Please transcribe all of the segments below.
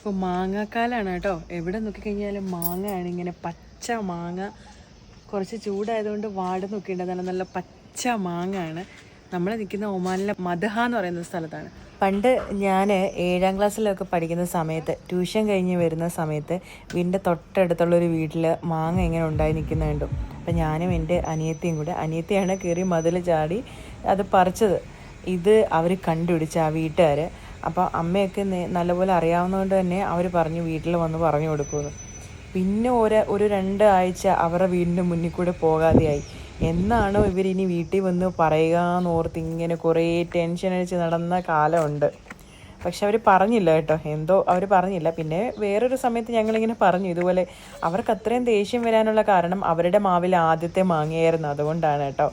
ഇപ്പോൾ മാങ്ങാക്കാലാണ് കേട്ടോ. എവിടെ നോക്കിക്കഴിഞ്ഞാലും മാങ്ങയാണ്. ഇങ്ങനെ പച്ച മാങ്ങ, കുറച്ച് ചൂടായതുകൊണ്ട് വാട് നോക്കിയിട്ടുണ്ട്. നല്ല നല്ല പച്ച മാങ്ങയാണ്. നമ്മൾ നിൽക്കുന്ന ഒമാനിലെ മദ്ഹ എന്ന് പറയുന്ന സ്ഥലത്താണ്. പണ്ട് ഞാൻ 7ാം ക്ലാസ്സിലൊക്കെ പഠിക്കുന്ന സമയത്ത്, ട്യൂഷൻ കഴിഞ്ഞ് വരുന്ന സമയത്ത് വീടിൻ്റെ തൊട്ടടുത്തുള്ളൊരു വീട്ടിൽ മാങ്ങ ഇങ്ങനെ ഉണ്ടായി നിൽക്കുന്നത് കണ്ടു. അപ്പം ഞാനും എൻ്റെ അനിയത്തിയും കൂടെ, അനിയത്തിയാണ് കയറി മതിൽ ചാടി അത് പറിച്ചത്. ഇത് അവർ കണ്ടുപിടിച്ച ആ വീട്ടുകാർ. അപ്പോൾ അമ്മയൊക്കെ നല്ലപോലെ അറിയാവുന്നതുകൊണ്ട് തന്നെ അവർ പറഞ്ഞു വീട്ടിൽ വന്ന് പറഞ്ഞു കൊടുക്കുമെന്ന്. പിന്നെ ഒരു 2 ആഴ്ച അവരുടെ വീടിൻ്റെ മുന്നിൽ കൂടെ പോകാതെയായി. എന്നാണോ ഇവരിനി വീട്ടിൽ വന്ന് പറയുക എന്നോർത്ത് ഇങ്ങനെ കുറേ ടെൻഷൻ അടിച്ച് നടന്ന കാലമുണ്ട്. പക്ഷെ അവർ പറഞ്ഞില്ല കേട്ടോ, എന്തോ അവർ പറഞ്ഞില്ല. പിന്നെ വേറൊരു സമയത്ത് ഞങ്ങളിങ്ങനെ പറഞ്ഞു ഇതുപോലെ. അവർക്ക് അത്രയും ദേഷ്യം വരാനുള്ള കാരണം അവരുടെ മാവിൽ ആദ്യത്തെ മാങ്ങയായിരുന്നു, അതുകൊണ്ടാണ് കേട്ടോ.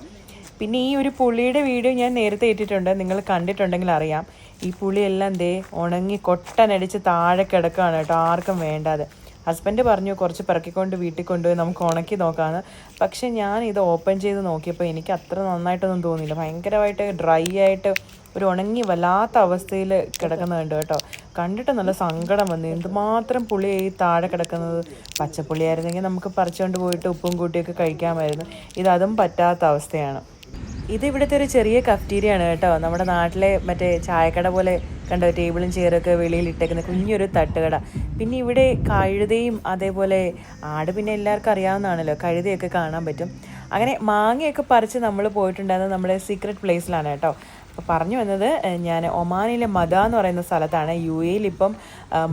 പിന്നെ ഈ ഒരു പുളിയുടെ വീഡിയോ ഞാൻ നേരത്തെ ഇട്ടിട്ടുണ്ട്, നിങ്ങൾ കണ്ടിട്ടുണ്ടെങ്കിൽ അറിയാം. ഈ പുളിയെല്ലാം ഉണങ്ങി കൊട്ടനടിച്ച് താഴെ കിടക്കുകയാണ് കേട്ടോ, ആർക്കും വേണ്ടാതെ. ഹസ്ബൻഡ് പറഞ്ഞു കുറച്ച് പിറക്കിക്കൊണ്ട് വീട്ടിൽ കൊണ്ടുപോയി നമുക്ക് ഉണക്കി നോക്കാമെന്ന്. പക്ഷെ ഞാൻ ഇത് ഓപ്പൺ ചെയ്ത് നോക്കിയപ്പോൾ എനിക്ക് അത്ര നന്നായിട്ടൊന്നും തോന്നിയില്ല. ഭയങ്കരമായിട്ട് ഡ്രൈ ആയിട്ട് ഒരു ഉണങ്ങി വല്ലാത്ത അവസ്ഥയിൽ കിടക്കുന്നുണ്ട് കേട്ടോ. കണ്ടിട്ട് നല്ല സങ്കടം വന്നു. എന്തുമാത്രം പുളിയായി താഴെ കിടക്കുന്നത്. പച്ചപ്പുളിയായിരുന്നെങ്കിൽ നമുക്ക് പറിച്ചുകൊണ്ട് പോയിട്ട് ഉപ്പും കൂട്ടിയൊക്കെ കഴിക്കാമായിരുന്നു. ഇതും പറ്റാത്ത അവസ്ഥയാണ്. ഇത് ഇവിടുത്തെ ഒരു ചെറിയ കഫ്റ്റീരിയാണ് കേട്ടോ. നമ്മുടെ നാട്ടിലെ മറ്റേ ചായക്കട പോലെ കണ്ടോ, ടേബിളും ചെയറൊക്കെ വെളിയിൽ ഇട്ടേക്കുന്ന കുഞ്ഞൊരു തട്ടുകട. പിന്നെ ഇവിടെ കഴുതയും അതേപോലെ ആട് പിന്നെ എല്ലാവർക്കും അറിയാവുന്നതാണല്ലോ, കഴുതയൊക്കെ കാണാൻ പറ്റും. അങ്ങനെ മാങ്ങയൊക്കെ പറിച്ച് നമ്മൾ പോയിട്ടുണ്ടായിരുന്നത് നമ്മുടെ സീക്രട്ട് പ്ലേസിലാണ് കേട്ടോ. അപ്പോൾ പറഞ്ഞു വന്നത്, ഞാൻ ഒമാനിലെ മദ എന്ന് പറയുന്ന സ്ഥലത്താണ്. UAEയിൽ ഇപ്പം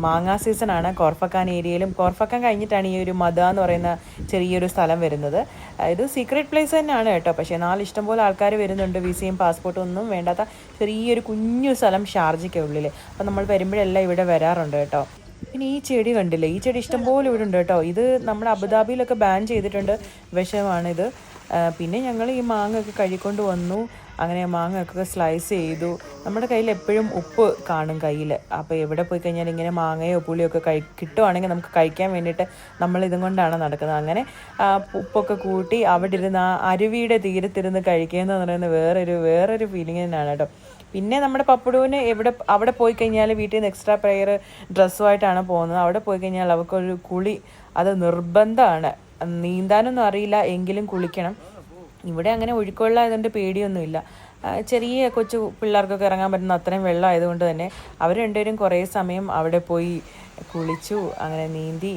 മാങ്ങാ സീസണാണ്. കോർഫക്കാൻ ഏരിയയിലും, കോർഫക്കാൻ കഴിഞ്ഞിട്ടാണ് ഈ ഒരു മദ എന്ന് പറയുന്ന ചെറിയൊരു സ്ഥലം വരുന്നത്. ഇത് സീക്രട്ട് പ്ലേസ് തന്നെയാണ് കേട്ടോ. പക്ഷേ ഇഷ്ടംപോലെ ആൾക്കാർ വരുന്നുണ്ട്. വിസയും പാസ്പോർട്ടും ഒന്നും വേണ്ടാത്ത ചെറിയൊരു കുഞ്ഞു സ്ഥലം, ഷാർജയ്ക്ക് ഉള്ളിൽ. അപ്പോൾ നമ്മൾ വരുമ്പോഴെല്ലാം ഇവിടെ വരാറുണ്ട് കേട്ടോ. പിന്നെ ഈ ചെടി കണ്ടില്ലേ, ഈ ചെടി ഇഷ്ടംപോലെ ഇവിടെ ഉണ്ട് കേട്ടോ. ഇത് നമ്മുടെ അബുദാബിയിലൊക്കെ ബാൻ ചെയ്തിട്ടുണ്ട്, വിഷമാണിത്. പിന്നെ ഞങ്ങൾ ഈ മാങ്ങ ഒക്കെ കഴുകിക്കൊണ്ട് വന്നു. അങ്ങനെ മാങ്ങ ഒക്കെ സ്ലൈസ് ചെയ്തു. നമ്മുടെ കയ്യിൽ എപ്പോഴും ഉപ്പ് കാണും കയ്യിൽ. അപ്പോൾ എവിടെ പോയി കഴിഞ്ഞാൽ ഇങ്ങനെ മാങ്ങയോ പുളിയോ ഒക്കെ കിട്ടുവാണെങ്കിൽ നമുക്ക് കഴിക്കാൻ വേണ്ടിയിട്ട് നമ്മൾ ഇതും കൊണ്ടാണ് നടക്കുന്നത്. അങ്ങനെ ഉപ്പൊക്കെ കൂട്ടി അവിടെ ഇരുന്ന് ആ അരുവിയുടെ തീരത്തിരുന്ന് കഴിക്കുക എന്ന് പറയുന്നത് വേറൊരു ഫീലിംഗ് തന്നെയാണ് കേട്ടോ. പിന്നെ നമ്മുടെ പപ്പുടുവിന് അവിടെ പോയി കഴിഞ്ഞാൽ വീട്ടിൽ നിന്ന് എക്സ്ട്രാ പ്രെയർ ഡ്രസ്സുമായിട്ടാണ് പോകുന്നത്. അവിടെ പോയി കഴിഞ്ഞാൽ അവർക്കൊരു കുളി അത് നിർബന്ധമാണ്. നീന്താനൊന്നും അറിയില്ല, എങ്കിലും കുളിക്കണം. ഇവിടെ അങ്ങനെ ഒഴുക്കുള്ളതായതുകൊണ്ട് പേടിയൊന്നുമില്ല. ചെറിയ കൊച്ചു പിള്ളേർക്കൊക്കെ ഇറങ്ങാൻ പറ്റുന്ന അത്രയും വെള്ളം ആയതുകൊണ്ട് തന്നെ അവർ രണ്ടുപേരും കുറേ സമയം അവിടെ പോയി കുളിച്ചു, അങ്ങനെ നീന്തി.